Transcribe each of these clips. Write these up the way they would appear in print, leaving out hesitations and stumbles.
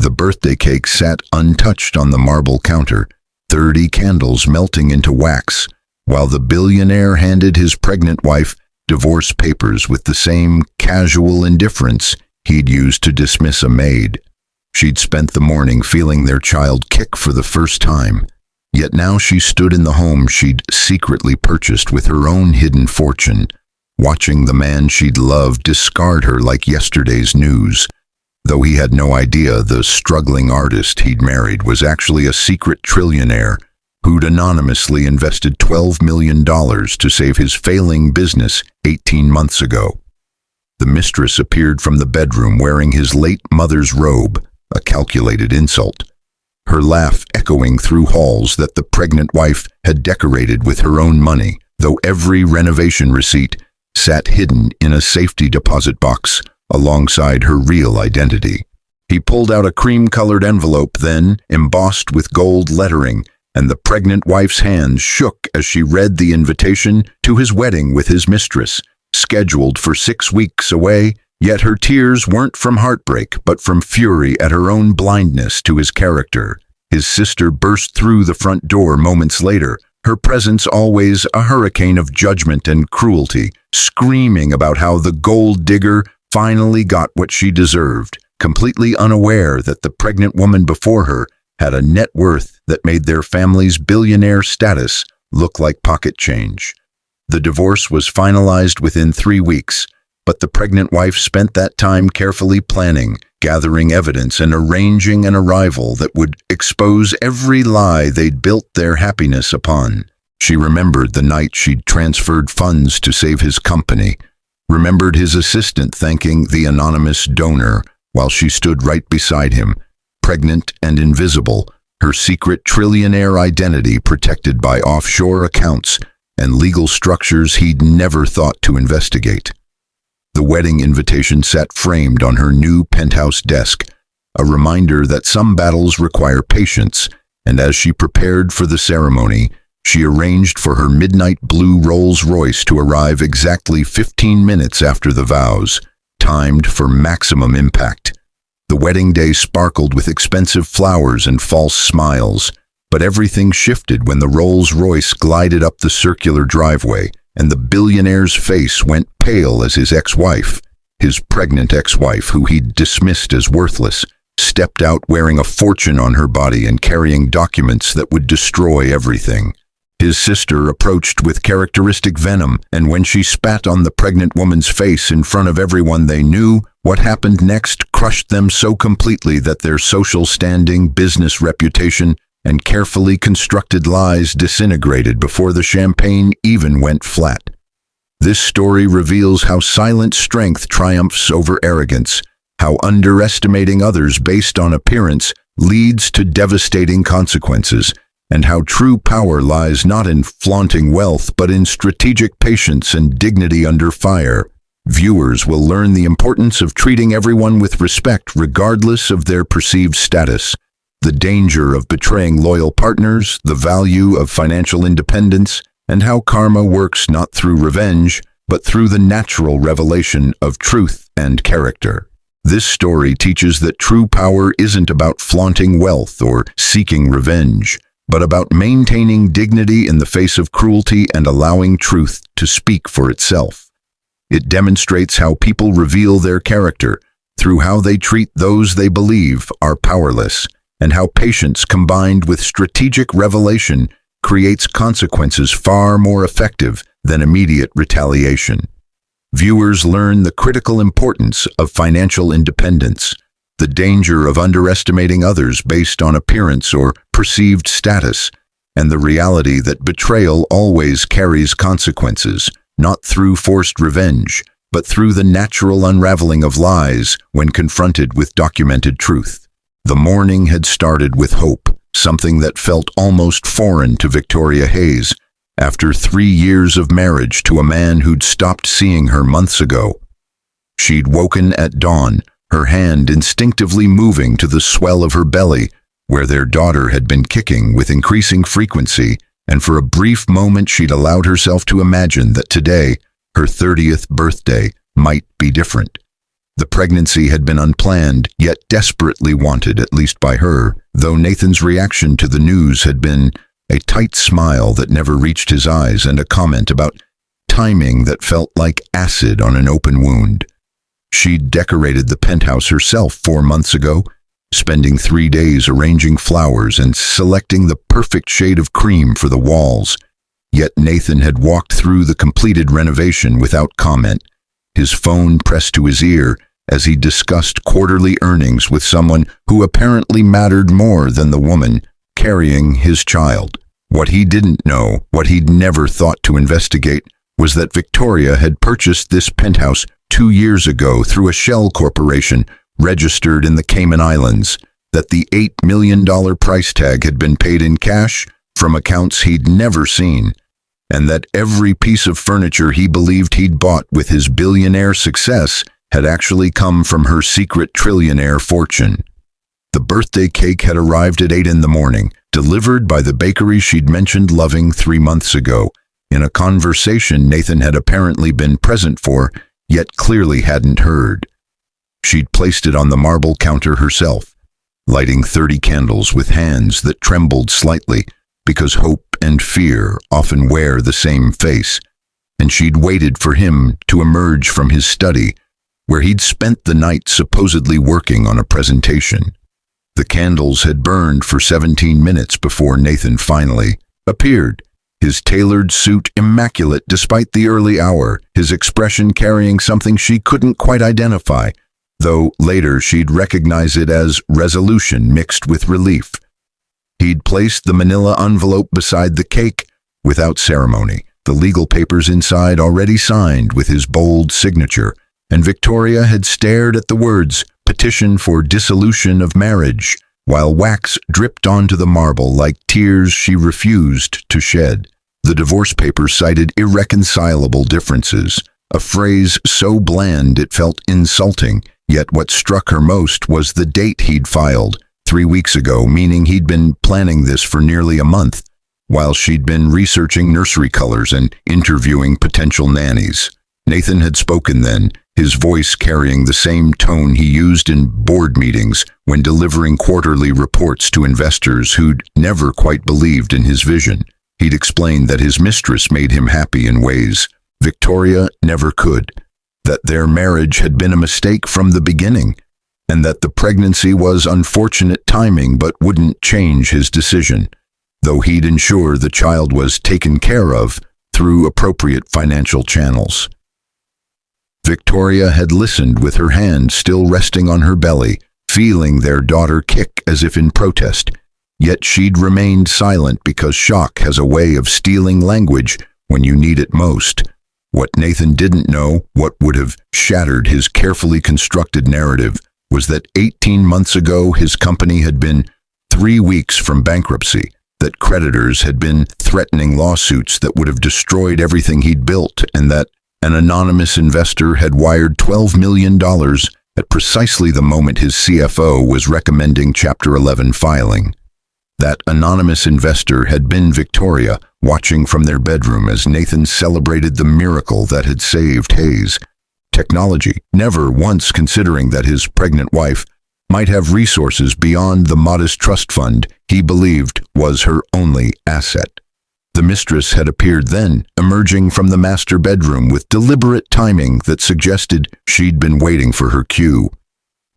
The birthday cake sat untouched on the marble counter, 30 candles melting into wax, while the billionaire handed his pregnant wife divorce papers with the same casual indifference he'd used to dismiss a maid. She'd spent the morning feeling their child kick for the first time, yet now she stood in the home she'd secretly purchased with her own hidden fortune, watching the man she'd loved discard her like yesterday's news. Though he had no idea the struggling artist he'd married was actually a secret trillionaire who'd anonymously invested $12 million to save his failing business 18 months ago. The mistress appeared from the bedroom wearing his late mother's robe, a calculated insult, her laugh echoing through halls that the pregnant wife had decorated with her own money, though every renovation receipt sat hidden in a safety deposit box alongside her real identity. He pulled out a cream-colored envelope, then embossed with gold lettering, and the pregnant wife's hands shook as she read the invitation to his wedding with his mistress, scheduled for 6 weeks away. Yet her tears weren't from heartbreak, but from fury at her own blindness to his character. His sister burst through the front door moments later, her presence always a hurricane of judgment and cruelty, screaming about how the gold digger finally got what she deserved, completely unaware that the pregnant woman before her had a net worth that made their family's billionaire status look like pocket change. The divorce was finalized within 3 weeks, but the pregnant wife spent that time carefully planning, gathering evidence, and arranging an arrival that would expose every lie they'd built their happiness upon. She remembered the night she'd transferred funds to save his company, remembered his assistant thanking the anonymous donor while she stood right beside him, pregnant and invisible, her secret trillionaire identity protected by offshore accounts and legal structures he'd never thought to investigate. The wedding invitation sat framed on her new penthouse desk, a reminder that some battles require patience, and as she prepared for the ceremony, she arranged for her midnight blue Rolls Royce to arrive exactly 15 minutes after the vows, timed for maximum impact. The wedding day sparkled with expensive flowers and false smiles, but everything shifted when the Rolls Royce glided up the circular driveway, and the billionaire's face went pale as his ex-wife, his pregnant ex-wife who he'd dismissed as worthless, stepped out wearing a fortune on her body and carrying documents that would destroy everything. His sister approached with characteristic venom, and when she spat on the pregnant woman's face in front of everyone they knew, what happened next crushed them so completely that their social standing, business reputation, and carefully constructed lies disintegrated before the champagne even went flat. This story reveals how silent strength triumphs over arrogance, how underestimating others based on appearance leads to devastating consequences, and how true power lies not in flaunting wealth but in strategic patience and dignity under fire. Viewers will learn the importance of treating everyone with respect regardless of their perceived status, the danger of betraying loyal partners, the value of financial independence, and how karma works not through revenge, but through the natural revelation of truth and character. This story teaches that true power isn't about flaunting wealth or seeking revenge, but about maintaining dignity in the face of cruelty and allowing truth to speak for itself. It demonstrates how people reveal their character through how they treat those they believe are powerless, and how patience combined with strategic revelation creates consequences far more effective than immediate retaliation. Viewers learn the critical importance of financial independence, the danger of underestimating others based on appearance or perceived status, and the reality that betrayal always carries consequences, not through forced revenge, but through the natural unraveling of lies when confronted with documented truth. The morning had started with hope, something that felt almost foreign to Victoria Hayes, after 3 years of marriage to a man who'd stopped seeing her months ago. She'd woken at dawn, her hand instinctively moving to the swell of her belly, where their daughter had been kicking with increasing frequency, and for a brief moment she'd allowed herself to imagine that today, her 30th birthday, might be different. The pregnancy had been unplanned, yet desperately wanted, at least by her, though Nathan's reaction to the news had been a tight smile that never reached his eyes and a comment about timing that felt like acid on an open wound. She'd decorated the penthouse herself 4 months ago, spending 3 days arranging flowers and selecting the perfect shade of cream for the walls. Yet Nathan had walked through the completed renovation without comment, his phone pressed to his ear as he discussed quarterly earnings with someone who apparently mattered more than the woman carrying his child. What he didn't know, what he'd never thought to investigate, was that Victoria had purchased this penthouse 2 years ago through a shell corporation registered in the Cayman Islands, that the $8 million price tag had been paid in cash from accounts he'd never seen, and that every piece of furniture he believed he'd bought with his billionaire success had actually come from her secret trillionaire fortune. The birthday cake had arrived at 8 in the morning, delivered by the bakery she'd mentioned loving 3 months ago, in a conversation Nathan had apparently been present for, yet clearly hadn't heard. She'd placed it on the marble counter herself, lighting 30 candles with hands that trembled slightly, because hope and fear often wear the same face, and she'd waited for him to emerge from his study, where he'd spent the night supposedly working on a presentation. The candles had burned for 17 minutes before Nathan finally appeared, his tailored suit immaculate despite the early hour, his expression carrying something she couldn't quite identify, though later she'd recognize it as resolution mixed with relief. He'd placed the manila envelope beside the cake without ceremony, the legal papers inside already signed with his bold signature, and Victoria had stared at the words, "Petition for dissolution of marriage," while wax dripped onto the marble like tears she refused to shed. The divorce papers cited irreconcilable differences, a phrase so bland it felt insulting, yet what struck her most was the date he'd filed, 3 weeks ago, meaning he'd been planning this for nearly a month, while she'd been researching nursery colors and interviewing potential nannies. Nathan had spoken then, his voice carrying the same tone he used in board meetings when delivering quarterly reports to investors who'd never quite believed in his vision. He'd explained that his mistress made him happy in ways Victoria never could, that their marriage had been a mistake from the beginning, and that the pregnancy was unfortunate timing but wouldn't change his decision, though he'd ensure the child was taken care of through appropriate financial channels. Victoria had listened with her hand still resting on her belly, feeling their daughter kick as if in protest, yet she'd remained silent because shock has a way of stealing language when you need it most. What Nathan didn't know, what would have shattered his carefully constructed narrative, was that 18 months ago his company had been 3 weeks from bankruptcy, that creditors had been threatening lawsuits that would have destroyed everything he'd built, and that an anonymous investor had wired $12 million at precisely the moment his CFO was recommending Chapter 11 filing. That anonymous investor had been Victoria, watching from their bedroom as Nathan celebrated the miracle that had saved Hayes' technology, never once considering that his pregnant wife might have resources beyond the modest trust fund he believed was her only asset. The mistress had appeared then, emerging from the master bedroom with deliberate timing that suggested she'd been waiting for her cue.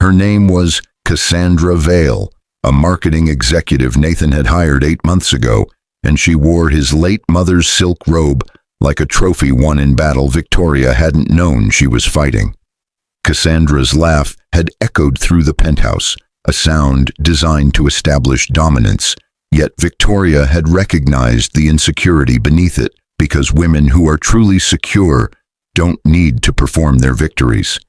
Her name was Cassandra Vale, a marketing executive Nathan had hired 8 months ago, and she wore his late mother's silk robe like a trophy won in battle Victoria hadn't known she was fighting. Cassandra's laugh had echoed through the penthouse, a sound designed to establish dominance, yet Victoria had recognized the insecurity beneath it, because women who are truly secure don't need to perform their victories.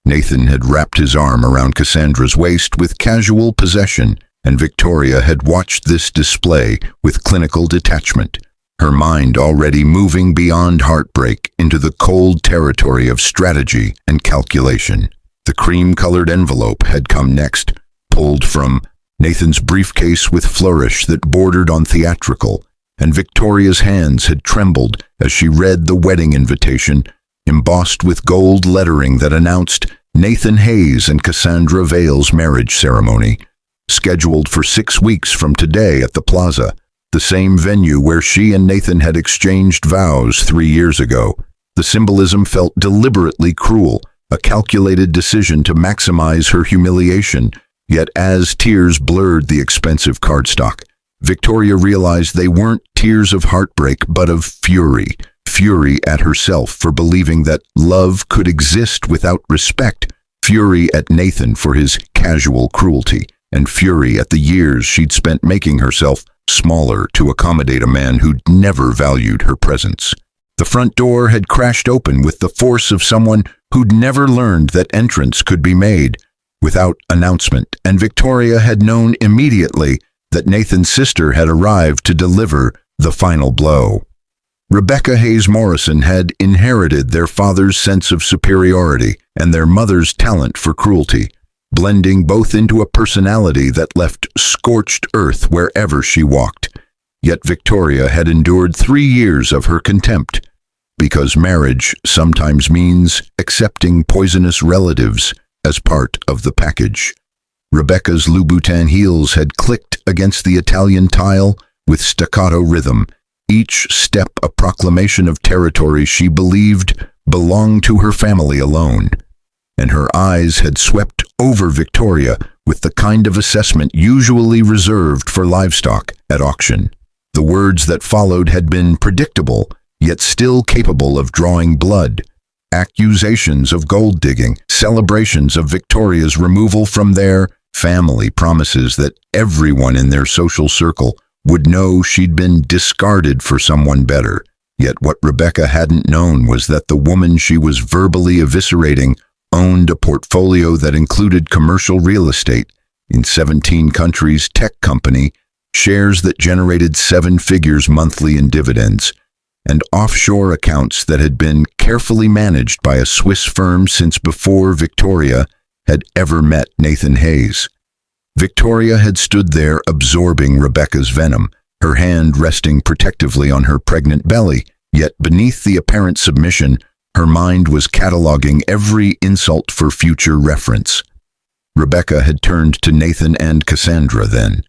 Nathan had wrapped his arm around Cassandra's waist with casual possession, and Victoria had watched this display with clinical detachment, her mind already moving beyond heartbreak into the cold territory of strategy and calculation. The cream-colored envelope had come next, pulled from Nathan's briefcase with flourish that bordered on theatrical, and Victoria's hands had trembled as she read the wedding invitation, embossed with gold lettering that announced Nathan Hayes and Cassandra Vale's marriage ceremony, scheduled for 6 weeks from today at the Plaza, the same venue where she and Nathan had exchanged vows 3 years ago. The symbolism felt deliberately cruel, a calculated decision to maximize her humiliation, yet as tears blurred the expensive cardstock, Victoria realized they weren't tears of heartbreak but of fury. Fury at herself for believing that love could exist without respect, fury at Nathan for his casual cruelty, and fury at the years she'd spent making herself smaller to accommodate a man who'd never valued her presence. The front door had crashed open with the force of someone who'd never learned that entrance could be made without announcement, and Victoria had known immediately that Nathan's sister had arrived to deliver the final blow. Rebecca Hayes Morrison had inherited their father's sense of superiority and their mother's talent for cruelty, blending both into a personality that left scorched earth wherever she walked. Yet Victoria had endured 3 years of her contempt, because marriage sometimes means accepting poisonous relatives as part of the package. Rebecca's Louboutin heels had clicked against the Italian tile with staccato rhythm, each step a proclamation of territory she believed belonged to her family alone. And her eyes had swept over Victoria with the kind of assessment usually reserved for livestock at auction. The words that followed had been predictable, yet still capable of drawing blood. Accusations of gold digging, celebrations of Victoria's removal from their family, promises that everyone in their social circle would know she'd been discarded for someone better. Yet what Rebecca hadn't known was that the woman she was verbally eviscerating owned a portfolio that included commercial real estate in 17 countries, tech company, shares that generated 7 figures monthly in dividends, and offshore accounts that had been carefully managed by a Swiss firm since before Victoria had ever met Nathan Hayes. Victoria had stood there absorbing Rebecca's venom, her hand resting protectively on her pregnant belly, yet beneath the apparent submission, her mind was cataloging every insult for future reference. Rebecca had turned to Nathan and Cassandra then,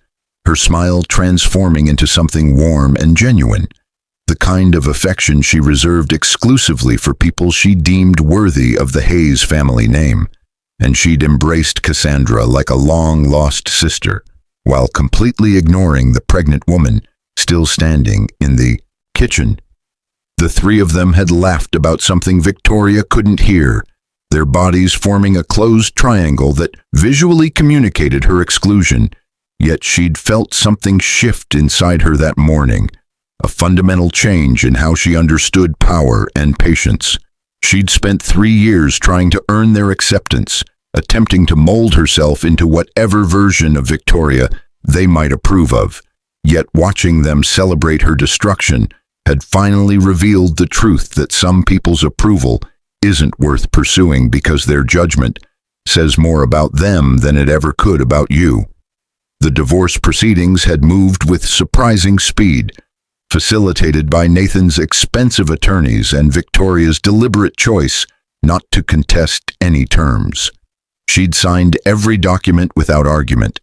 her smile transforming into something warm and genuine, the kind of affection she reserved exclusively for people she deemed worthy of the Hayes family name. And she'd embraced Cassandra like a long-lost sister, while completely ignoring the pregnant woman still standing in the kitchen. The 3 of them had laughed about something Victoria couldn't hear, their bodies forming a closed triangle that visually communicated her exclusion, yet she'd felt something shift inside her that morning, a fundamental change in how she understood power and patience. She'd spent 3 years trying to earn their acceptance, attempting to mold herself into whatever version of Victoria they might approve of. Yet watching them celebrate her destruction had finally revealed the truth that some people's approval isn't worth pursuing because their judgment says more about them than it ever could about you. The divorce proceedings had moved with surprising speed, facilitated by Nathan's expensive attorneys and Victoria's deliberate choice not to contest any terms. She'd signed every document without argument,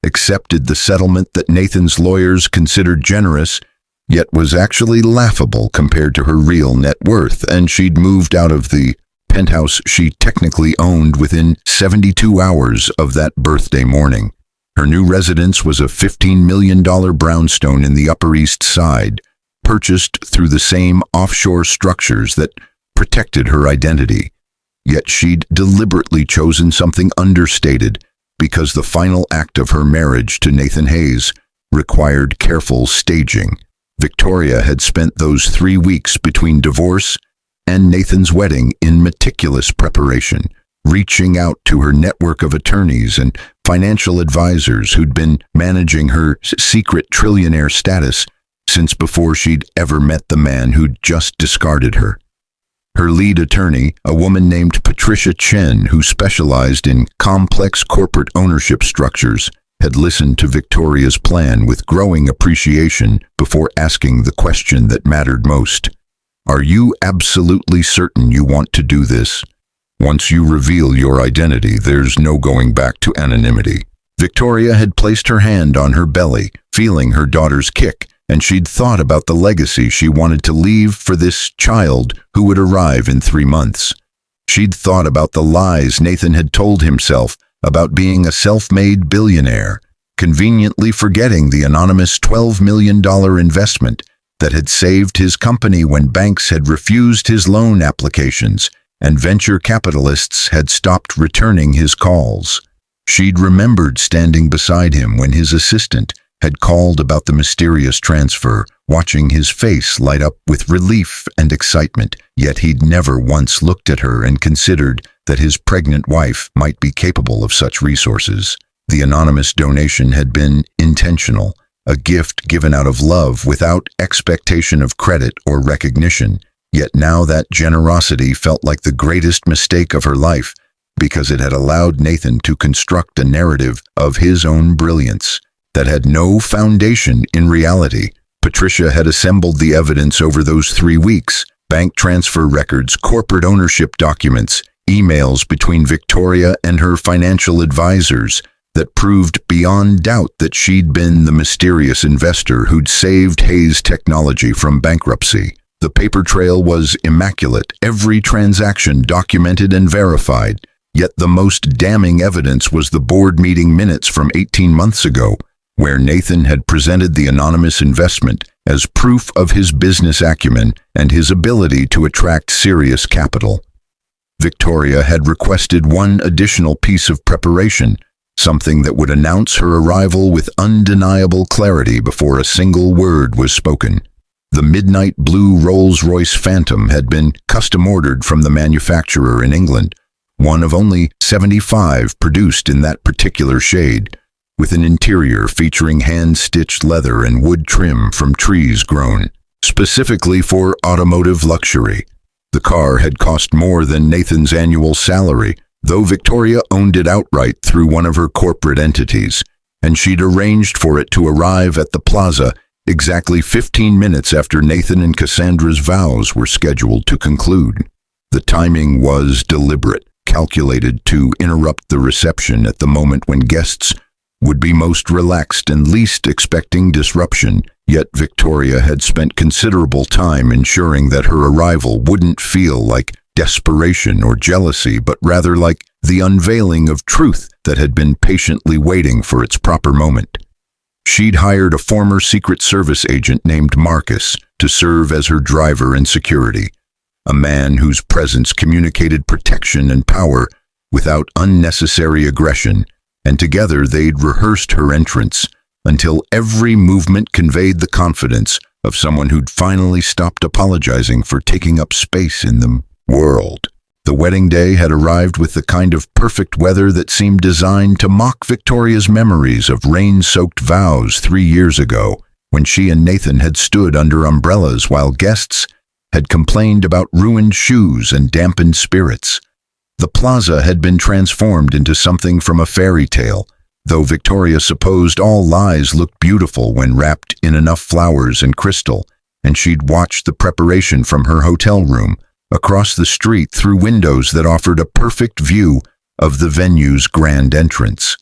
accepted the settlement that Nathan's lawyers considered generous, yet was actually laughable compared to her real net worth, and she'd moved out of the penthouse she technically owned within 72 hours of that birthday morning. Her new residence was a $15 million brownstone in the Upper East Side, purchased through the same offshore structures that protected her identity. Yet she'd deliberately chosen something understated because the final act of her marriage to Nathan Hayes required careful staging. Victoria had spent those 3 weeks between divorce and Nathan's wedding in meticulous preparation, reaching out to her network of attorneys and financial advisors who'd been managing her secret trillionaire status since before she'd ever met the man who'd just discarded her. Her lead attorney, a woman named Patricia Chen, who specialized in complex corporate ownership structures, had listened to Victoria's plan with growing appreciation before asking the question that mattered most. "Are you absolutely certain you want to do this?" Once you reveal your identity, there's no going back to anonymity. Victoria had placed her hand on her belly, feeling her daughter's kick, and she'd thought about the legacy she wanted to leave for this child who would arrive in 3 months. She'd thought about the lies Nathan had told himself about being a self-made billionaire, conveniently forgetting the anonymous $12 million investment that had saved his company when banks had refused his loan applications and venture capitalists had stopped returning his calls. She'd remembered standing beside him when his assistant had called about the mysterious transfer, watching his face light up with relief and excitement, yet he'd never once looked at her and considered that his pregnant wife might be capable of such resources. The anonymous donation had been intentional, a gift given out of love without expectation of credit or recognition, yet now that generosity felt like the greatest mistake of her life because it had allowed Nathan to construct a narrative of his own brilliance that had no foundation in reality. Patricia had assembled the evidence over those 3 weeks: bank transfer records, corporate ownership documents, emails between Victoria and her financial advisors that proved beyond doubt that she'd been the mysterious investor who'd saved Hayes Technology from bankruptcy. The paper trail was immaculate, every transaction documented and verified, yet the most damning evidence was the board meeting minutes from 18 months ago, where Nathan had presented the anonymous investment as proof of his business acumen and his ability to attract serious capital. Victoria had requested one additional piece of preparation, something that would announce her arrival with undeniable clarity before a single word was spoken. The midnight blue Rolls Royce Phantom had been custom-ordered from the manufacturer in England, one of only 75 produced in that particular shade, with an interior featuring hand-stitched leather and wood trim from trees grown specifically for automotive luxury. The car had cost more than Nathan's annual salary, though Victoria owned it outright through one of her corporate entities, and she'd arranged for it to arrive at the plaza exactly 15 minutes after Nathan and Cassandra's vows were scheduled to conclude. The timing was deliberate, calculated to interrupt the reception at the moment when guests would be most relaxed and least expecting disruption, yet Victoria had spent considerable time ensuring that her arrival wouldn't feel like desperation or jealousy, but rather like the unveiling of truth that had been patiently waiting for its proper moment. She'd hired a former Secret Service agent named Marcus to serve as her driver and security, a man whose presence communicated protection and power without unnecessary aggression, and together they'd rehearsed her entrance until every movement conveyed the confidence of someone who'd finally stopped apologizing for taking up space in the world. The wedding day had arrived with the kind of perfect weather that seemed designed to mock Victoria's memories of rain-soaked vows 3 years ago, when she and Nathan had stood under umbrellas while guests had complained about ruined shoes and dampened spirits. The plaza had been transformed into something from a fairy tale, though Victoria supposed all lies looked beautiful when wrapped in enough flowers and crystal, and she'd watched the preparation from her hotel room, across the street through windows that offered a perfect view of the venue's grand entrance.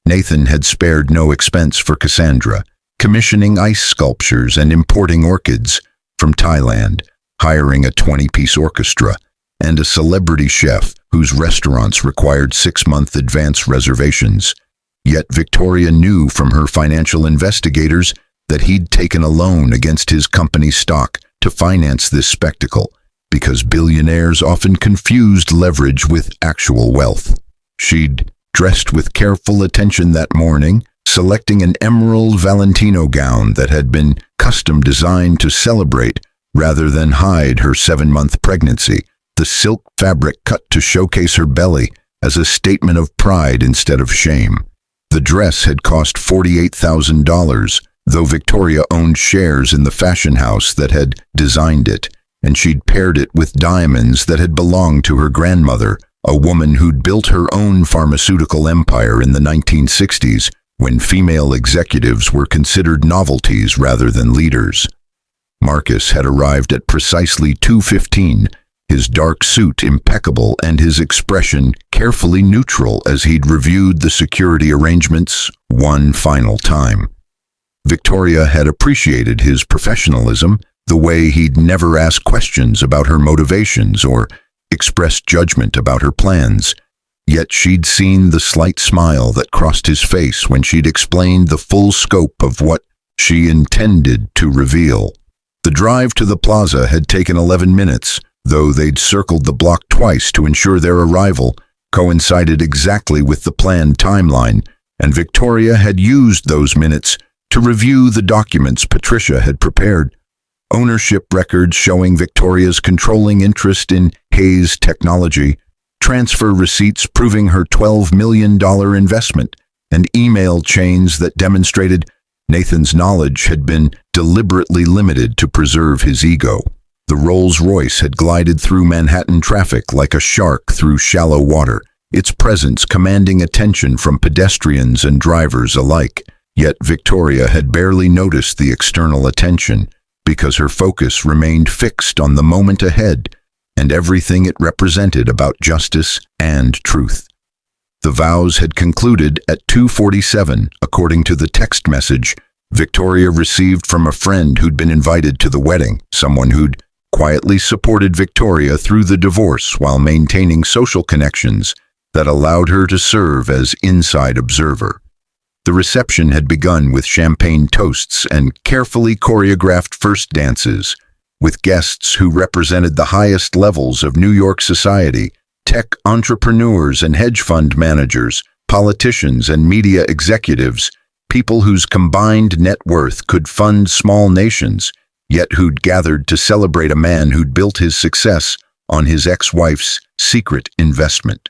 Nathan had spared no expense for Cassandra, commissioning ice sculptures and importing orchids from Thailand, hiring a 20-piece orchestra, and a celebrity chef whose restaurants required 6-month advance reservations. Yet Victoria knew from her financial investigators that he'd taken a loan against his company's stock to finance this spectacle, because billionaires often confused leverage with actual wealth. She'd dressed with careful attention that morning, selecting an emerald Valentino gown that had been custom designed to celebrate rather than hide her 7-month pregnancy, the silk fabric cut to showcase her belly as a statement of pride instead of shame. The dress had cost $48,000, though Victoria owned shares in the fashion house that had designed it, and she'd paired it with diamonds that had belonged to her grandmother, a woman who'd built her own pharmaceutical empire in the 1960s when female executives were considered novelties rather than leaders. Marcus had arrived at precisely 2:15, his dark suit impeccable and his expression carefully neutral as he'd reviewed the security arrangements one final time. Victoria had appreciated his professionalism, the way he'd never ask questions about her motivations or express judgment about her plans. Yet she'd seen the slight smile that crossed his face when she'd explained the full scope of what she intended to reveal. The drive to the plaza had taken 11 minutes, though they'd circled the block twice to ensure their arrival coincided exactly with the planned timeline, and Victoria had used those minutes to review the documents Patricia had prepared. Ownership records showing Victoria's controlling interest in Hayes Technology, transfer receipts proving her $12 million investment, and email chains that demonstrated Nathan's knowledge had been deliberately limited to preserve his ego. The Rolls Royce had glided through Manhattan traffic like a shark through shallow water, its presence commanding attention from pedestrians and drivers alike. Yet Victoria had barely noticed the external attention, because her focus remained fixed on the moment ahead and everything it represented about justice and truth. The vows had concluded at 2:47, according to the text message Victoria received from a friend who'd been invited to the wedding, someone who'd quietly supported Victoria through the divorce while maintaining social connections that allowed her to serve as inside observer. The reception had begun with champagne toasts and carefully choreographed first dances, with guests who represented the highest levels of New York society, tech entrepreneurs and hedge fund managers, politicians and media executives, people whose combined net worth could fund small nations, yet who'd gathered to celebrate a man who'd built his success on his ex-wife's secret investment.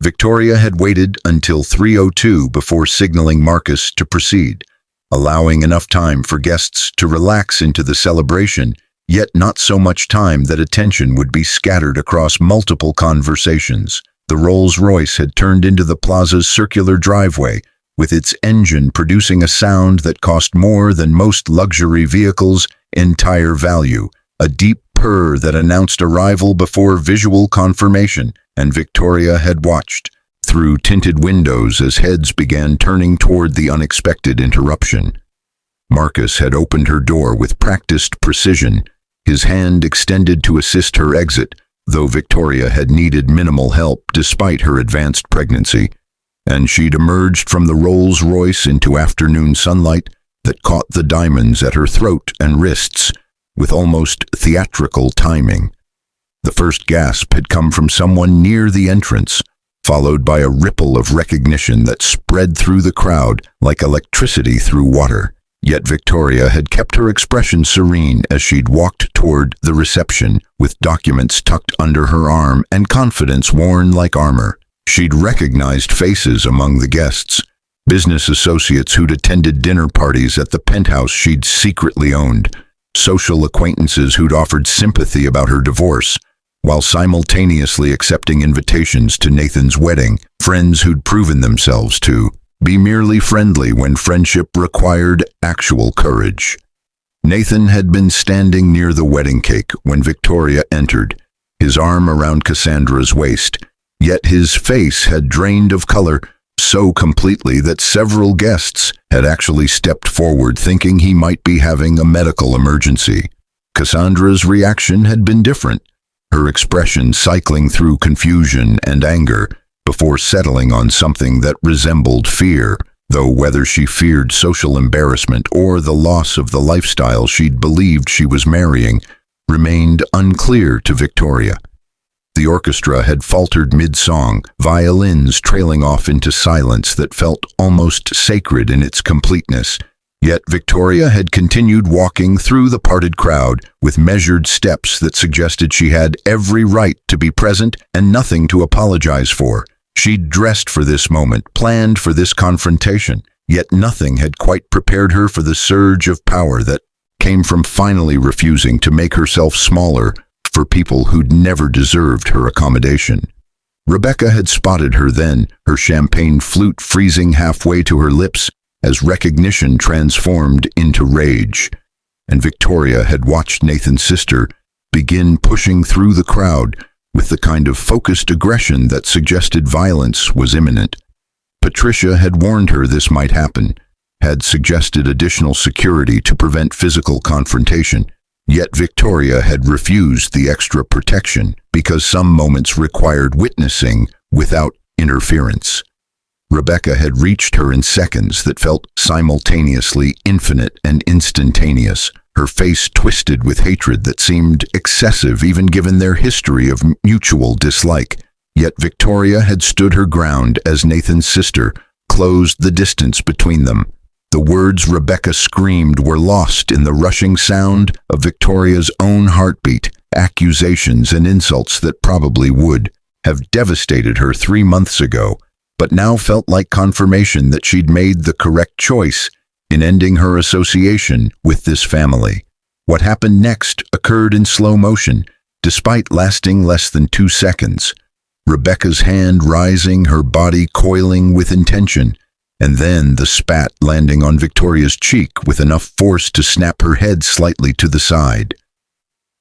Victoria had waited until 3:02 before signaling Marcus to proceed, allowing enough time for guests to relax into the celebration, yet not so much time that attention would be scattered across multiple conversations. The Rolls Royce had turned into the plaza's circular driveway, with its engine producing a sound that cost more than most luxury vehicles' entire value, a deep purr that announced arrival before visual confirmation, and Victoria had watched through tinted windows as heads began turning toward the unexpected interruption. Marcus had opened her door with practiced precision, his hand extended to assist her exit, though Victoria had needed minimal help despite her advanced pregnancy, and she'd emerged from the Rolls Royce into afternoon sunlight that caught the diamonds at her throat and wrists with almost theatrical timing. The first gasp had come from someone near the entrance, followed by a ripple of recognition that spread through the crowd like electricity through water. Yet Victoria had kept her expression serene as she'd walked toward the reception, with documents tucked under her arm and confidence worn like armor. She'd recognized faces among the guests, business associates who'd attended dinner parties at the penthouse she'd secretly owned, social acquaintances who'd offered sympathy about her divorce, while simultaneously accepting invitations to Nathan's wedding, friends who'd proven themselves to be merely friendly when friendship required actual courage. Nathan had been standing near the wedding cake when Victoria entered, his arm around Cassandra's waist, yet his face had drained of color so completely that several guests had actually stepped forward thinking he might be having a medical emergency. Cassandra's reaction had been different, her expression cycling through confusion and anger before settling on something that resembled fear, though whether she feared social embarrassment or the loss of the lifestyle she'd believed she was marrying remained unclear to Victoria. The orchestra had faltered mid-song, violins trailing off into silence that felt almost sacred in its completeness. Yet Victoria had continued walking through the parted crowd with measured steps that suggested she had every right to be present and nothing to apologize for. She'd dressed for this moment, planned for this confrontation, yet nothing had quite prepared her for the surge of power that came from finally refusing to make herself smaller for people who'd never deserved her accommodation. Rebecca had spotted her then, her champagne flute freezing halfway to her lips as recognition transformed into rage, and Victoria had watched Nathan's sister begin pushing through the crowd with the kind of focused aggression that suggested violence was imminent. Patricia had warned her this might happen, had suggested additional security to prevent physical confrontation, yet Victoria had refused the extra protection because some moments required witnessing without interference. Rebecca had reached her in seconds that felt simultaneously infinite and instantaneous, her face twisted with hatred that seemed excessive even given their history of mutual dislike. Yet Victoria had stood her ground as Nathan's sister closed the distance between them. The words Rebecca screamed were lost in the rushing sound of Victoria's own heartbeat, accusations and insults that probably would have devastated her 3 months ago, but now felt like confirmation that she'd made the correct choice in ending her association with this family. What happened next occurred in slow motion, despite lasting less than 2 seconds. Rebecca's hand rising, her body coiling with intention, and then the spat landing on Victoria's cheek with enough force to snap her head slightly to the side.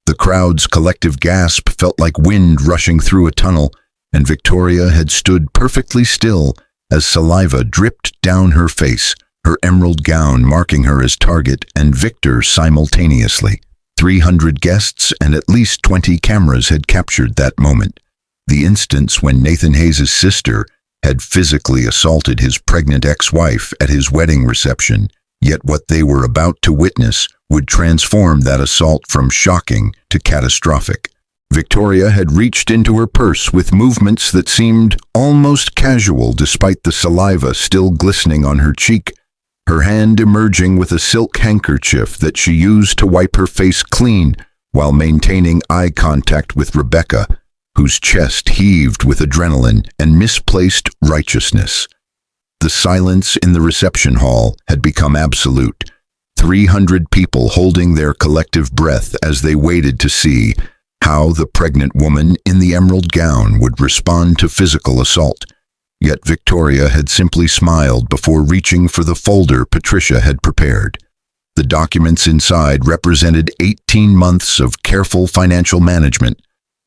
The crowd's collective gasp felt like wind rushing through a tunnel, and Victoria had stood perfectly still as saliva dripped down her face, her emerald gown marking her as target and victor simultaneously. 300 guests and at least 20 cameras had captured that moment. The instance when Nathan Hayes' sister had physically assaulted his pregnant ex-wife at his wedding reception, yet what they were about to witness would transform that assault from shocking to catastrophic. Victoria had reached into her purse with movements that seemed almost casual despite the saliva still glistening on her cheek, her hand emerging with a silk handkerchief that she used to wipe her face clean while maintaining eye contact with Rebecca, whose chest heaved with adrenaline and misplaced righteousness. The silence in the reception hall had become absolute, 300 people holding their collective breath as they waited to see how the pregnant woman in the emerald gown would respond to physical assault. Yet Victoria had simply smiled before reaching for the folder Patricia had prepared. The documents inside represented 18 months of careful financial management,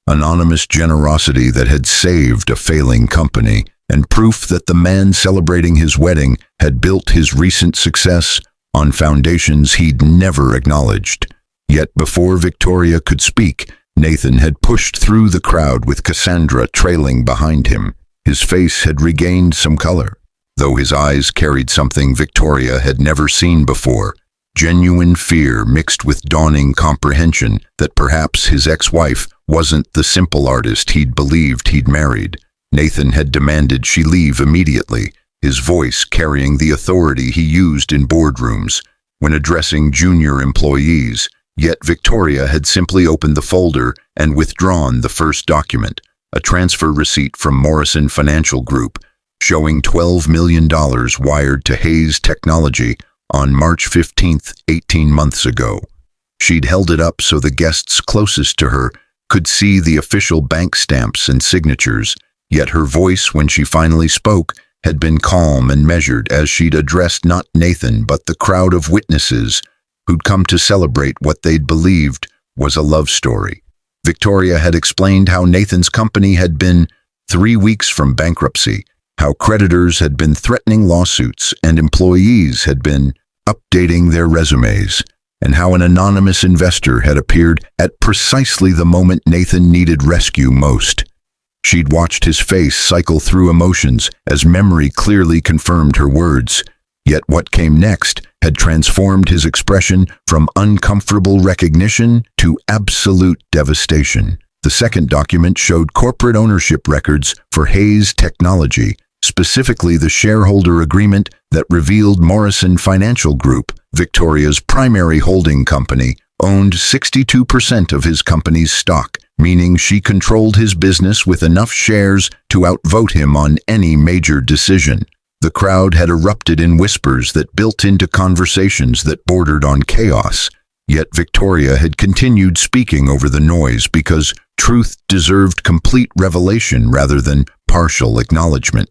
anonymous generosity that had saved a failing company, and proof that the man celebrating his wedding had built his recent success on foundations he'd never acknowledged. Yet before Victoria could speak, Nathan had pushed through the crowd with Cassandra trailing behind him. His face had regained some color, though his eyes carried something Victoria had never seen before, genuine fear mixed with dawning comprehension that perhaps his ex-wife wasn't the simple artist he'd believed he'd married. Nathan had demanded she leave immediately, his voice carrying the authority he used in boardrooms when addressing junior employees. Yet Victoria had simply opened the folder and withdrawn the first document, a transfer receipt from Morrison Financial Group, showing $12 million wired to Hayes Technology on March 15th, 18 months ago. She'd held it up so the guests closest to her could see the official bank stamps and signatures, yet her voice when she finally spoke had been calm and measured as she'd addressed not Nathan but the crowd of witnesses who'd come to celebrate what they'd believed was a love story. Victoria had explained how Nathan's company had been 3 weeks from bankruptcy, how creditors had been threatening lawsuits and employees had been updating their resumes, and how an anonymous investor had appeared at precisely the moment Nathan needed rescue most. She'd watched his face cycle through emotions as memory clearly confirmed her words, yet what came next had transformed his expression from uncomfortable recognition to absolute devastation. The second document showed corporate ownership records for Hayes Technology, specifically the shareholder agreement that revealed Morrison Financial Group, Victoria's primary holding company, owned 62% of his company's stock, meaning she controlled his business with enough shares to outvote him on any major decision. The crowd had erupted in whispers that built into conversations that bordered on chaos, yet Victoria had continued speaking over the noise because truth deserved complete revelation rather than partial acknowledgement.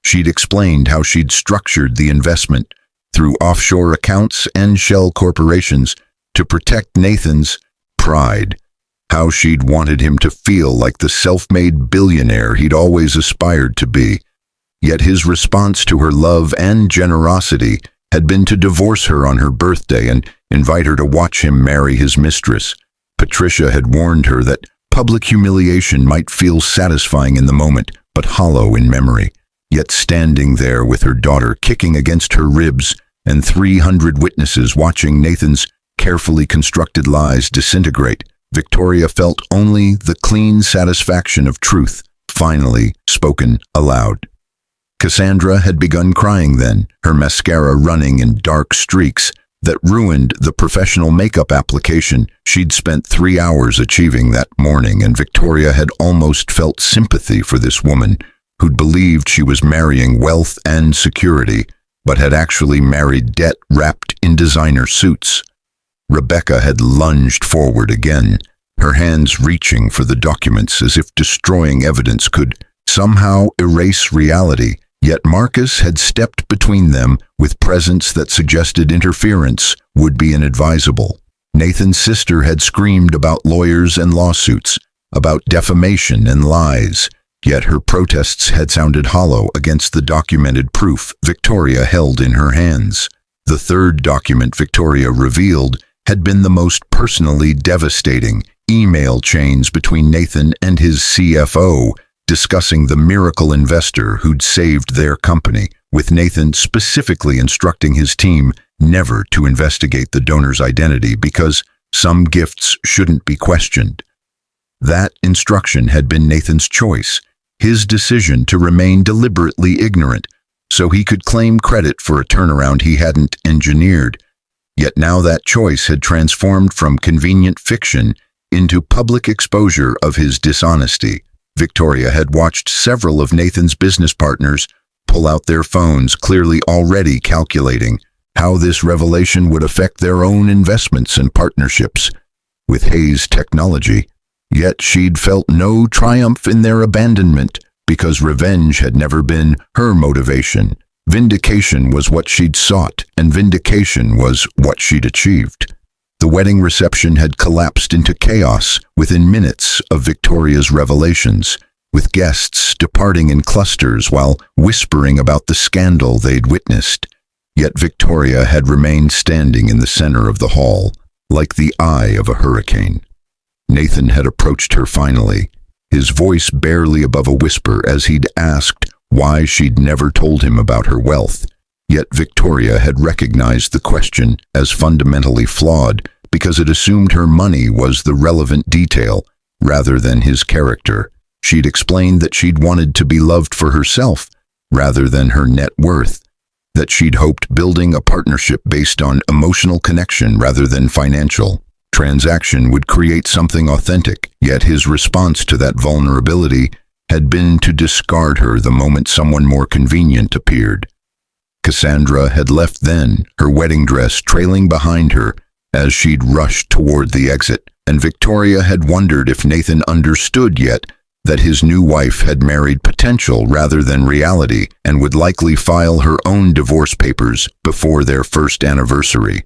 She'd explained how she'd structured the investment through offshore accounts and shell corporations to protect Nathan's pride, how she'd wanted him to feel like the self-made billionaire he'd always aspired to be. Yet his response to her love and generosity had been to divorce her on her birthday and invite her to watch him marry his mistress. Patricia had warned her that public humiliation might feel satisfying in the moment, but hollow in memory. Yet standing there with her daughter kicking against her ribs and 300 witnesses watching Nathan's carefully constructed lies disintegrate, Victoria felt only the clean satisfaction of truth, finally spoken aloud. Cassandra had begun crying then, her mascara running in dark streaks that ruined the professional makeup application she'd spent 3 hours achieving that morning, and Victoria had almost felt sympathy for this woman who'd believed she was marrying wealth and security, but had actually married debt wrapped in designer suits. Rebecca had lunged forward again, her hands reaching for the documents as if destroying evidence could somehow erase reality. Yet Marcus had stepped between them with presence that suggested interference would be inadvisable. Nathan's sister had screamed about lawyers and lawsuits, about defamation and lies, yet her protests had sounded hollow against the documented proof Victoria held in her hands. The third document Victoria revealed had been the most personally devastating: email chains between Nathan and his CFO, discussing the miracle investor who'd saved their company, with Nathan specifically instructing his team never to investigate the donor's identity because some gifts shouldn't be questioned. That instruction had been Nathan's choice, his decision to remain deliberately ignorant, so he could claim credit for a turnaround he hadn't engineered. Yet now that choice had transformed from convenient fiction into public exposure of his dishonesty. Victoria had watched several of Nathan's business partners pull out their phones, clearly already calculating how this revelation would affect their own investments and partnerships with Hayes Technology. Yet she'd felt no triumph in their abandonment because revenge had never been her motivation. Vindication was what she'd sought, and vindication was what she'd achieved. The wedding reception had collapsed into chaos within minutes of Victoria's revelations, with guests departing in clusters while whispering about the scandal they'd witnessed. Yet Victoria had remained standing in the center of the hall, like the eye of a hurricane. Nathan had approached her finally, his voice barely above a whisper as he'd asked why she'd never told him about her wealth. Yet Victoria had recognized the question as fundamentally flawed because it assumed her money was the relevant detail rather than his character. She'd explained that she'd wanted to be loved for herself rather than her net worth, that she'd hoped building a partnership based on emotional connection rather than financial transaction would create something authentic. Yet his response to that vulnerability had been to discard her the moment someone more convenient appeared. Cassandra had left then, her wedding dress trailing behind her as she'd rushed toward the exit, and Victoria had wondered if Nathan understood yet that his new wife had married potential rather than reality and would likely file her own divorce papers before their first anniversary.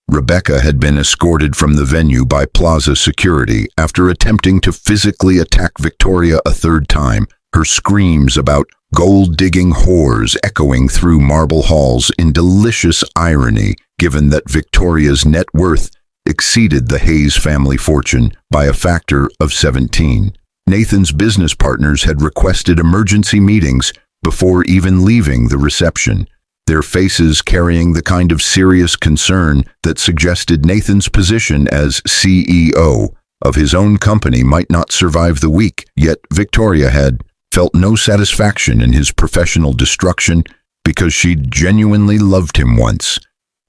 Rebecca had been escorted from the venue by Plaza security after attempting to physically attack Victoria a third time, her screams about gold-digging whores echoing through marble halls in delicious irony, given that Victoria's net worth exceeded the Hayes family fortune by a factor of 17. Nathan's business partners had requested emergency meetings before even leaving the reception, their faces carrying the kind of serious concern that suggested Nathan's position as CEO of his own company might not survive the week. Yet Victoria had felt no satisfaction in his professional destruction because she'd genuinely loved him once,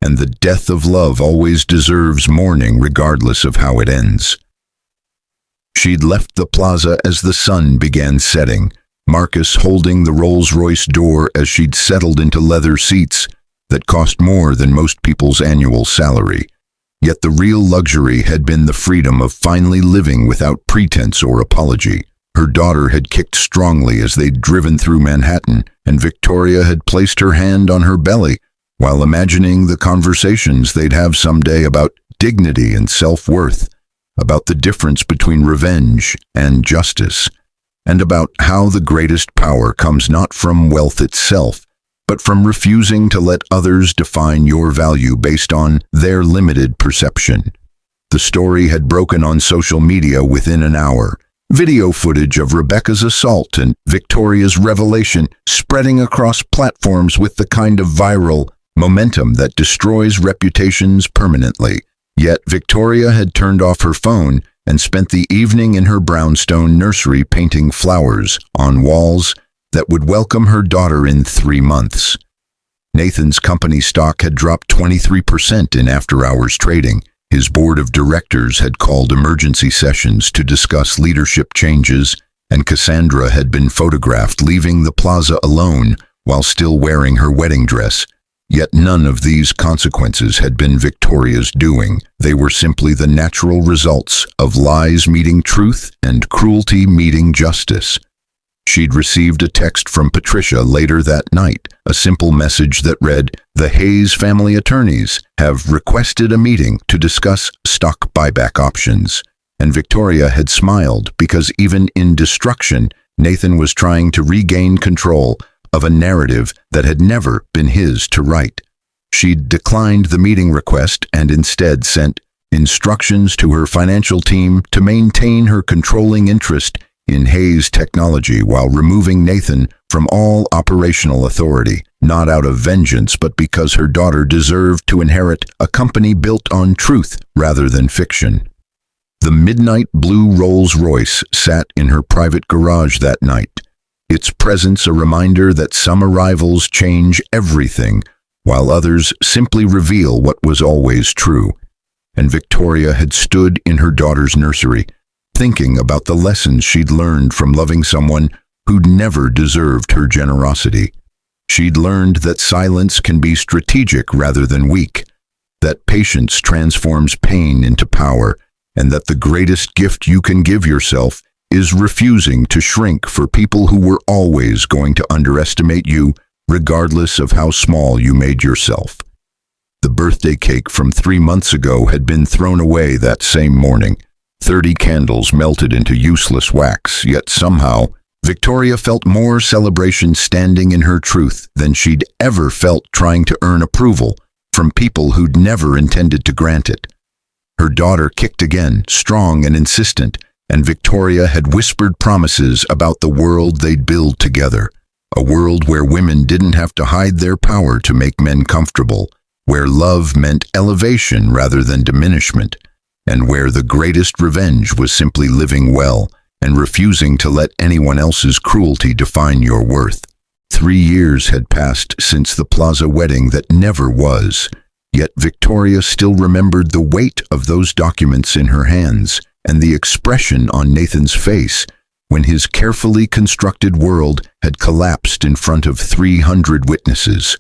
and the death of love always deserves mourning regardless of how it ends. She'd left the plaza as the sun began setting, Marcus holding the Rolls Royce door as she'd settled into leather seats that cost more than most people's annual salary. Yet the real luxury had been the freedom of finally living without pretense or apology. Her daughter had kicked strongly as they'd driven through Manhattan, and Victoria had placed her hand on her belly while imagining the conversations they'd have someday about dignity and self-worth. about the difference between revenge and justice, and about how the greatest power comes not from wealth itself, but from refusing to let others define your value based on their limited perception. The story had broken on social media within an hour. Video footage of Rebecca's assault and Victoria's revelation spreading across platforms with the kind of viral momentum that destroys reputations permanently. Yet Victoria had turned off her phone and spent the evening in her brownstone nursery painting flowers on walls that would welcome her daughter in 3 months. Nathan's company stock had dropped 23% in after-hours trading. His board of directors had called emergency sessions to discuss leadership changes, and Cassandra had been photographed leaving the plaza alone while still wearing her wedding dress. Yet none of these consequences had been Victoria's doing. They were simply the natural results of lies meeting truth and cruelty meeting justice. She'd received a text from Patricia later that night, a simple message that read, "The Hayes family attorneys have requested a meeting to discuss stock buyback options." And Victoria had smiled because even in destruction, Nathan was trying to regain control of a narrative that had never been his to write. She'd declined the meeting request and instead sent instructions to her financial team to maintain her controlling interest in Hayes technology while removing Nathan from all operational authority, not out of vengeance but because her daughter deserved to inherit a company built on truth rather than fiction. The midnight blue Rolls Royce sat in her private garage that night, its presence a reminder that some arrivals change everything while others simply reveal what was always true. And Victoria had stood in her daughter's nursery, thinking about the lessons she'd learned from loving someone who'd never deserved her generosity. She'd learned that silence can be strategic rather than weak, that patience transforms pain into power, and that the greatest gift you can give yourself is refusing to shrink for people who were always going to underestimate you, regardless of how small you made yourself. The birthday cake from 3 months ago had been thrown away that same morning. 30 candles melted into useless wax, yet somehow Victoria felt more celebration standing in her truth than she'd ever felt trying to earn approval from people who'd never intended to grant it. Her daughter kicked again, strong and insistent, and Victoria had whispered promises about the world they'd build together, a world where women didn't have to hide their power to make men comfortable, where love meant elevation rather than diminishment, and where the greatest revenge was simply living well and refusing to let anyone else's cruelty define your worth. 3 years had passed since the plaza wedding that never was, yet Victoria still remembered the weight of those documents in her hands and the expression on Nathan's face when his carefully constructed world had collapsed in front of 300 witnesses.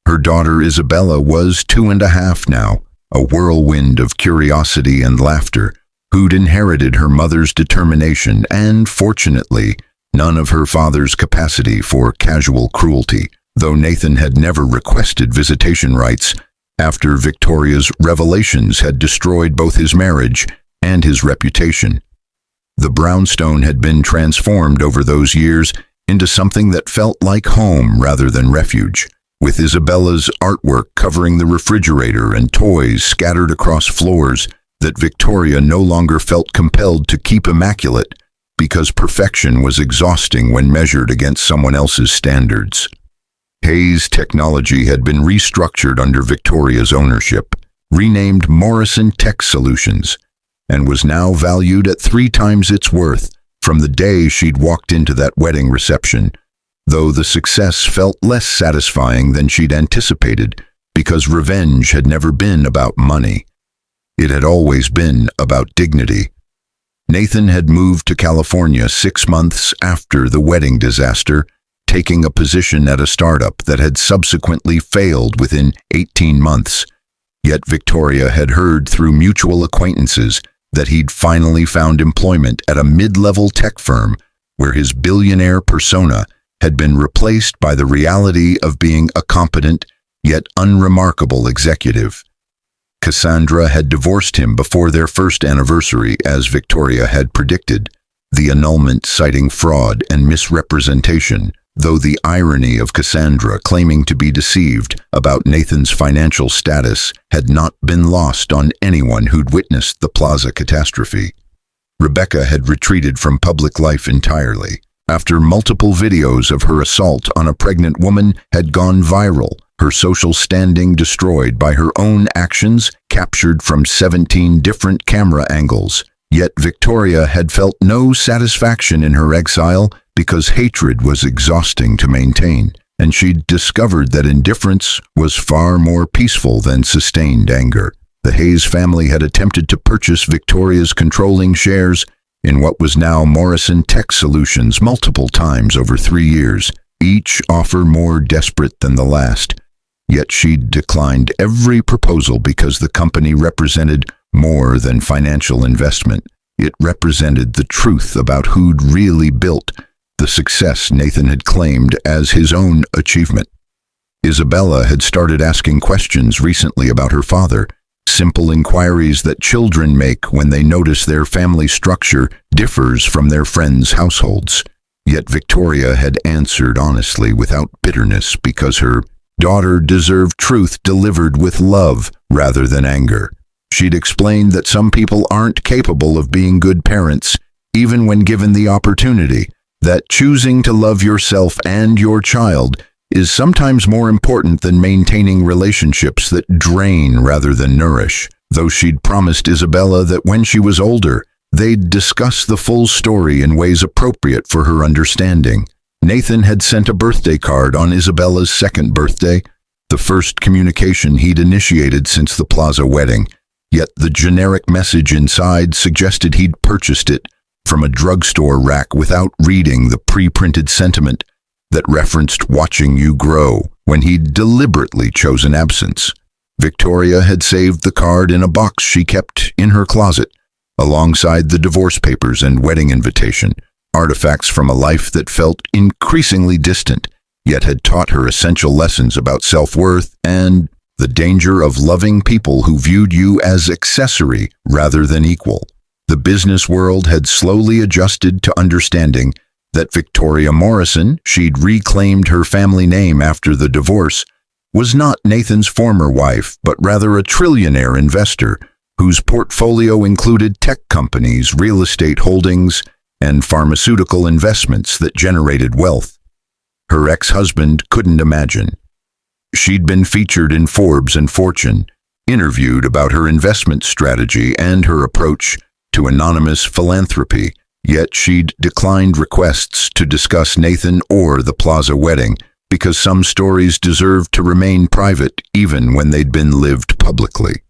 Her daughter Isabella was 2.5 now, a whirlwind of curiosity and laughter, who'd inherited her mother's determination and, fortunately, none of her father's capacity for casual cruelty, though Nathan had never requested visitation rights after Victoria's revelations had destroyed both his marriage and his reputation. The brownstone had been transformed over those years into something that felt like home rather than refuge, with Isabella's artwork covering the refrigerator and toys scattered across floors that Victoria no longer felt compelled to keep immaculate because perfection was exhausting when measured against someone else's standards. Hayes Technology had been restructured under Victoria's ownership, renamed Morrison Tech Solutions, and was now valued at 3 times its worth from the day she'd walked into that wedding reception, though the success felt less satisfying than she'd anticipated because revenge had never been about money. It had always been about dignity. Nathan had moved to California 6 months after the wedding disaster, taking a position at a startup that had subsequently failed within 18 months. Yet Victoria had heard through mutual acquaintances that he'd finally found employment at a mid-level tech firm where his billionaire persona had been replaced by the reality of being a competent yet unremarkable executive. Cassandra had divorced him before their first anniversary, as Victoria had predicted, the annulment citing fraud and misrepresentation, though the irony of Cassandra claiming to be deceived about Nathan's financial status had not been lost on anyone who'd witnessed the Plaza catastrophe. Rebecca had retreated from public life entirely. After multiple videos of her assault on a pregnant woman had gone viral, her social standing destroyed by her own actions captured from 17 different camera angles. Yet Victoria had felt no satisfaction in her exile because hatred was exhausting to maintain, and she'd discovered that indifference was far more peaceful than sustained anger. The Hayes family had attempted to purchase Victoria's controlling shares in what was now Morrison Tech Solutions multiple times over 3 years, each offer more desperate than the last. Yet she'd declined every proposal because the company represented more than financial investment. It represented the truth about who'd really built the success Nathan had claimed as his own achievement. Isabella had started asking questions recently about her father, simple inquiries that children make when they notice their family structure differs from their friends' households. Yet Victoria had answered honestly without bitterness because her daughter deserved truth delivered with love rather than anger. She'd explained that some people aren't capable of being good parents, even when given the opportunity, that choosing to love yourself and your child is sometimes more important than maintaining relationships that drain rather than nourish. Though she'd promised Isabella that when she was older, they'd discuss the full story in ways appropriate for her understanding. Nathan had sent a birthday card on Isabella's second birthday, the first communication he'd initiated since the Plaza wedding, yet the generic message inside suggested he'd purchased it from a drugstore rack without reading the pre-printed sentiment that referenced watching you grow when he'd deliberately chosen absence. Victoria had saved the card in a box she kept in her closet, alongside the divorce papers and wedding invitation, artifacts from a life that felt increasingly distant, yet had taught her essential lessons about self-worth and the danger of loving people who viewed you as accessory rather than equal. The business world had slowly adjusted to understanding that Victoria Morrison, she'd reclaimed her family name after the divorce, was not Nathan's former wife, but rather a trillionaire investor whose portfolio included tech companies, real estate holdings, and pharmaceutical investments that generated wealth. Her ex-husband couldn't imagine. She'd been featured in Forbes and Fortune, interviewed about her investment strategy and her approach to anonymous philanthropy, yet she'd declined requests to discuss Nathan or the Plaza wedding because some stories deserved to remain private even when they'd been lived publicly.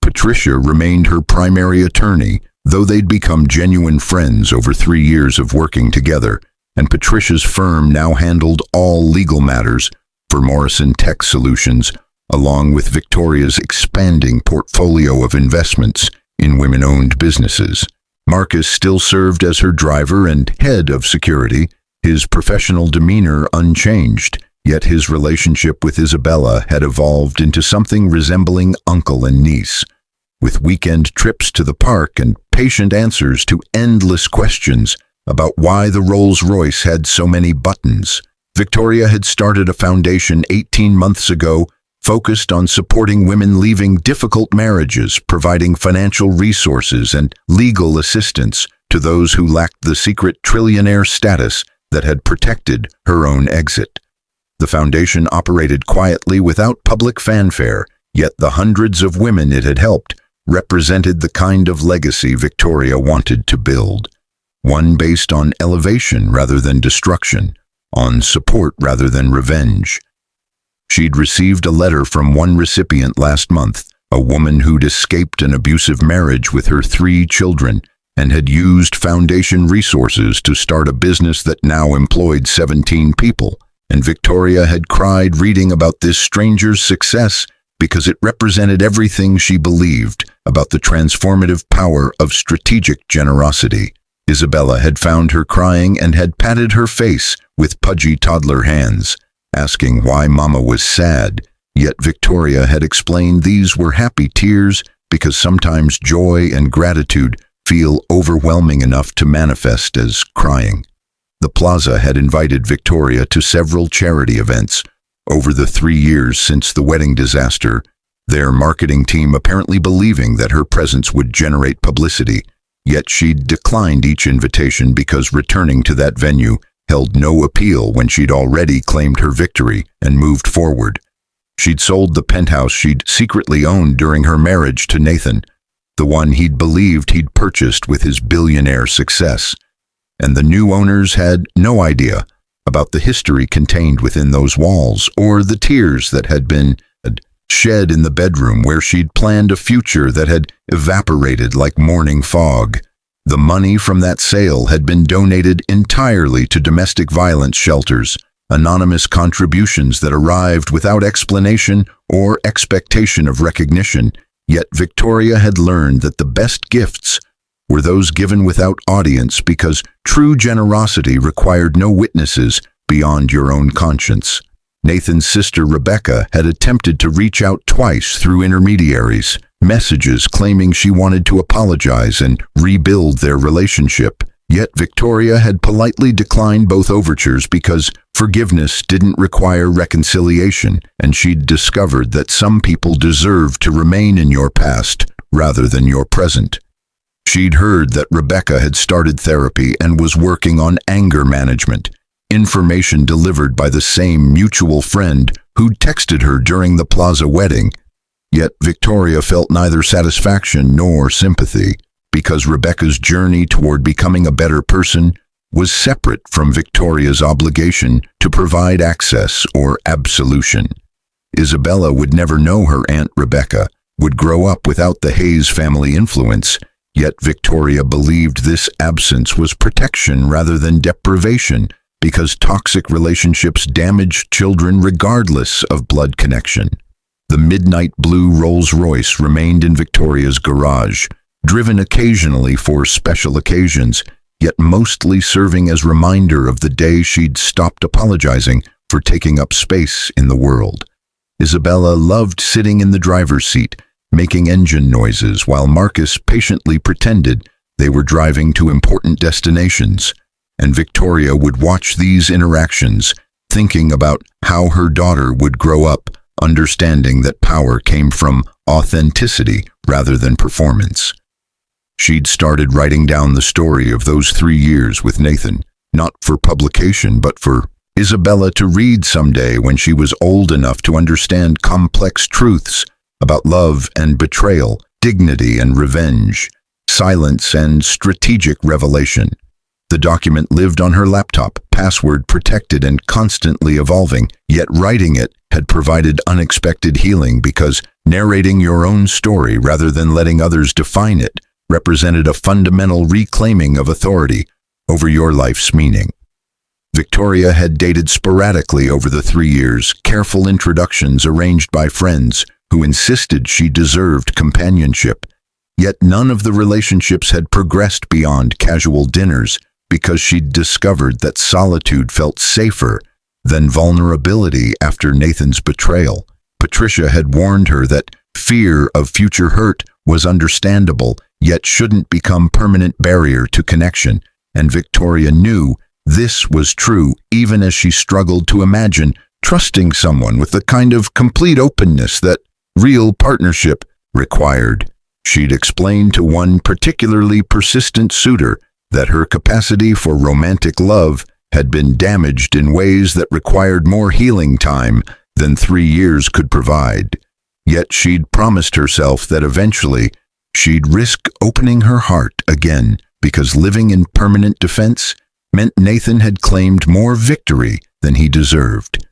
Patricia remained her primary attorney, though they'd become genuine friends over 3 years of working together, and Patricia's firm now handled all legal matters for Morrison Tech Solutions, along with Victoria's expanding portfolio of investments in women-owned businesses. Marcus still served as her driver and head of security, his professional demeanor unchanged, yet his relationship with Isabella had evolved into something resembling uncle and niece. With weekend trips to the park and patient answers to endless questions about why the Rolls Royce had so many buttons, Victoria had started a foundation 18 months ago focused on supporting women leaving difficult marriages, providing financial resources and legal assistance to those who lacked the secret trillionaire status that had protected her own exit. The foundation operated quietly without public fanfare, yet the hundreds of women it had helped represented the kind of legacy Victoria wanted to build. One based on elevation rather than destruction, on support rather than revenge. She'd received a letter from one recipient last month, a woman who'd escaped an abusive marriage with her 3 children and had used foundation resources to start a business that now employed 17 people. And Victoria had cried reading about this stranger's success because it represented everything she believed about the transformative power of strategic generosity. Isabella had found her crying and had patted her face with pudgy toddler hands, asking why Mama was sad, Yet Victoria had explained these were happy tears because sometimes joy and gratitude feel overwhelming enough to manifest as crying. The plaza had invited Victoria to several charity events over the 3 years since the wedding disaster, their marketing team apparently believing that her presence would generate publicity. Yet she'd declined each invitation because returning to that venue held no appeal when she'd already claimed her victory and moved forward. She'd sold the penthouse she'd secretly owned during her marriage to Nathan, the one he'd believed he'd purchased with his billionaire success. And the new owners had no idea about the history contained within those walls or the tears that had been shed in the bedroom where she'd planned a future that had evaporated like morning fog. The money from that sale had been donated entirely to domestic violence shelters, anonymous contributions that arrived without explanation or expectation of recognition. Yet Victoria had learned that the best gifts were those given without audience because true generosity required no witnesses beyond your own conscience. Nathan's sister Rebecca had attempted to reach out twice through intermediaries, messages claiming she wanted to apologize and rebuild their relationship. Yet Victoria had politely declined both overtures because forgiveness didn't require reconciliation, and she'd discovered that some people deserve to remain in your past rather than your present. She'd heard that Rebecca had started therapy and was working on anger management, information delivered by the same mutual friend who'd texted her during the plaza wedding. Yet Victoria felt neither satisfaction nor sympathy, because Rebecca's journey toward becoming a better person was separate from Victoria's obligation to provide access or absolution. Isabella would never know her Aunt Rebecca, would grow up without the Hayes family influence, yet Victoria believed this absence was protection rather than deprivation, because toxic relationships damage children regardless of blood connection. The midnight blue Rolls Royce remained in Victoria's garage, driven occasionally for special occasions, yet mostly serving as reminder of the day she'd stopped apologizing for taking up space in the world. Isabella loved sitting in the driver's seat, making engine noises while Marcus patiently pretended they were driving to important destinations, and Victoria would watch these interactions, thinking about how her daughter would grow up, understanding that power came from authenticity rather than performance. She'd started writing down the story of those 3 years with Nathan, not for publication but for Isabella to read someday when she was old enough to understand complex truths about love and betrayal, dignity and revenge, silence and strategic revelation. The document lived on her laptop, password protected and constantly evolving, yet writing it had provided unexpected healing because narrating your own story rather than letting others define it represented a fundamental reclaiming of authority over your life's meaning. Victoria had dated sporadically over the 3 years, careful introductions arranged by friends who insisted she deserved companionship. Yet none of the relationships had progressed beyond casual dinners because she'd discovered that solitude felt safer than vulnerability after Nathan's betrayal. Patricia had warned her that fear of future hurt was understandable, yet shouldn't become permanent barrier to connection, and Victoria knew this was true even as she struggled to imagine trusting someone with the kind of complete openness that real partnership required. She'd explained to one particularly persistent suitor that her capacity for romantic love had been damaged in ways that required more healing time than 3 years could provide. Yet she'd promised herself that eventually she'd risk opening her heart again because living in permanent defense meant Nathan had claimed more victory than he deserved.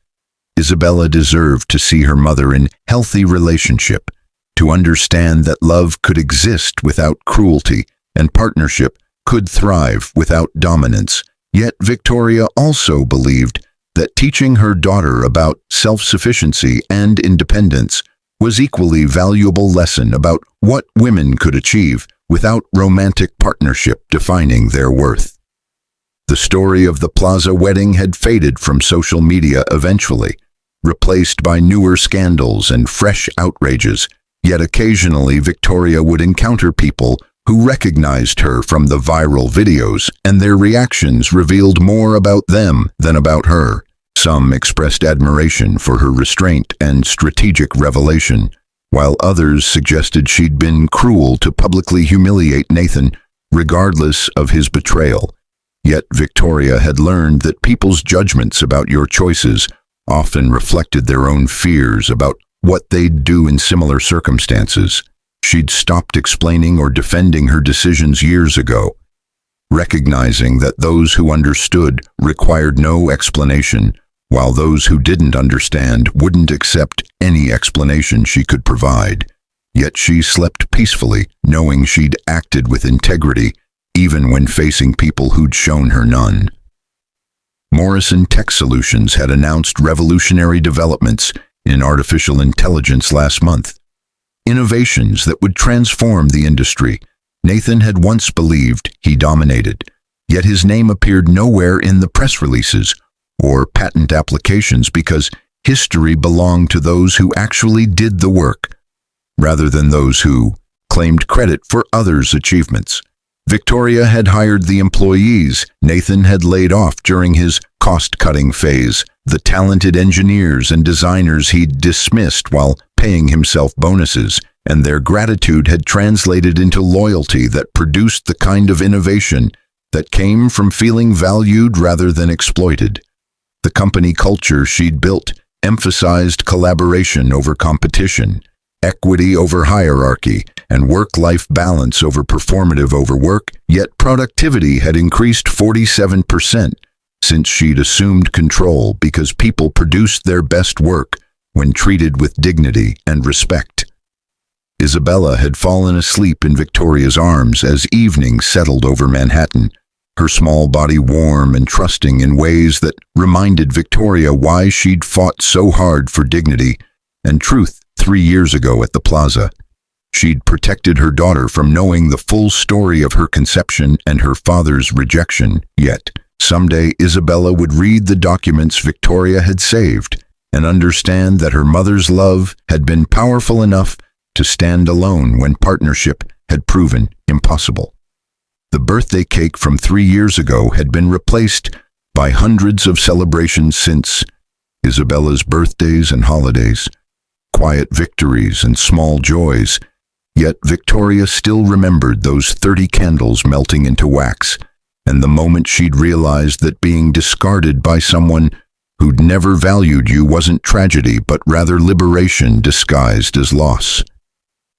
Isabella deserved to see her mother in healthy relationship, to understand that love could exist without cruelty and partnership could thrive without dominance. Yet Victoria also believed that teaching her daughter about self-sufficiency and independence was equally valuable lesson about what women could achieve without romantic partnership defining their worth. The story of the plaza wedding had faded from social media eventually, replaced by newer scandals and fresh outrages. Yet occasionally Victoria would encounter people who recognized her from the viral videos, and their reactions revealed more about them than about her. Some expressed admiration for her restraint and strategic revelation, while others suggested she'd been cruel to publicly humiliate Nathan, regardless of his betrayal. Yet Victoria had learned that people's judgments about your choices often reflected their own fears about what they'd do in similar circumstances. She'd stopped explaining or defending her decisions years ago, recognizing that those who understood required no explanation, while those who didn't understand wouldn't accept any explanation she could provide. Yet she slept peacefully, knowing she'd acted with integrity, even when facing people who'd shown her none. Morrison Tech Solutions had announced revolutionary developments in artificial intelligence last month. Innovations that would transform the industry. Nathan had once believed he dominated, yet his name appeared nowhere in the press releases or patent applications because history belonged to those who actually did the work, rather than those who claimed credit for others' achievements. Victoria had hired the employees Nathan had laid off during his cost-cutting phase, the talented engineers and designers he'd dismissed while paying himself bonuses, and their gratitude had translated into loyalty that produced the kind of innovation that came from feeling valued rather than exploited. The company culture she'd built emphasized collaboration over competition, equity over hierarchy, and work-life balance over performative overwork, yet productivity had increased 47% since she'd assumed control because people produced their best work when treated with dignity and respect. Isabella had fallen asleep in Victoria's arms as evening settled over Manhattan, her small body warm and trusting in ways that reminded Victoria why she'd fought so hard for dignity and truth 3 years ago at the plaza. She'd protected her daughter from knowing the full story of her conception and her father's rejection, yet someday Isabella would read the documents Victoria had saved and understand that her mother's love had been powerful enough to stand alone when partnership had proven impossible. The birthday cake from 3 years ago had been replaced by hundreds of celebrations since. Isabella's birthdays and holidays, quiet victories and small joys, yet Victoria still remembered those 30 candles melting into wax, and the moment she'd realized that being discarded by someone who'd never valued you wasn't tragedy but rather liberation disguised as loss.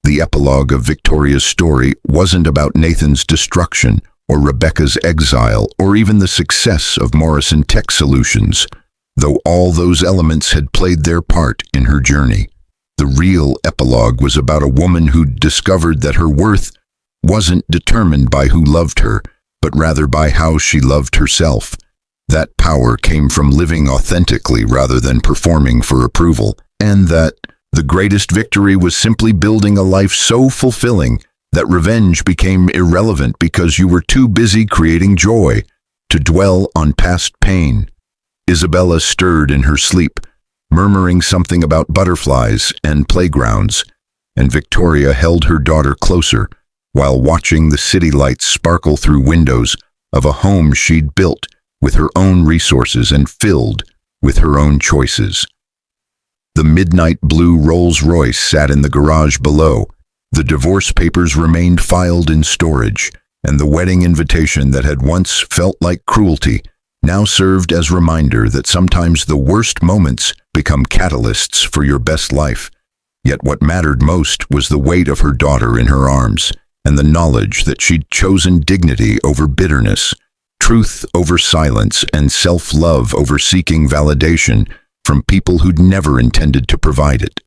The epilogue of Victoria's story wasn't about Nathan's destruction or Rebecca's exile or even the success of Morrison Tech Solutions, though all those elements had played their part in her journey. The real epilogue was about a woman who'd discovered that her worth wasn't determined by who loved her, but rather by how she loved herself. That power came from living authentically rather than performing for approval, and that the greatest victory was simply building a life so fulfilling that revenge became irrelevant because you were too busy creating joy to dwell on past pain. Isabella stirred in her sleep, murmuring something about butterflies and playgrounds, and Victoria held her daughter closer while watching the city lights sparkle through windows of a home she'd built with her own resources and filled with her own choices. The midnight blue Rolls Royce sat in the garage below. The divorce papers remained filed in storage, and the wedding invitation that had once felt like cruelty now served as reminder that sometimes the worst moments become catalysts for your best life. Yet what mattered most was the weight of her daughter in her arms, and the knowledge that she'd chosen dignity over bitterness, truth over silence, and self-love over seeking validation from people who'd never intended to provide it.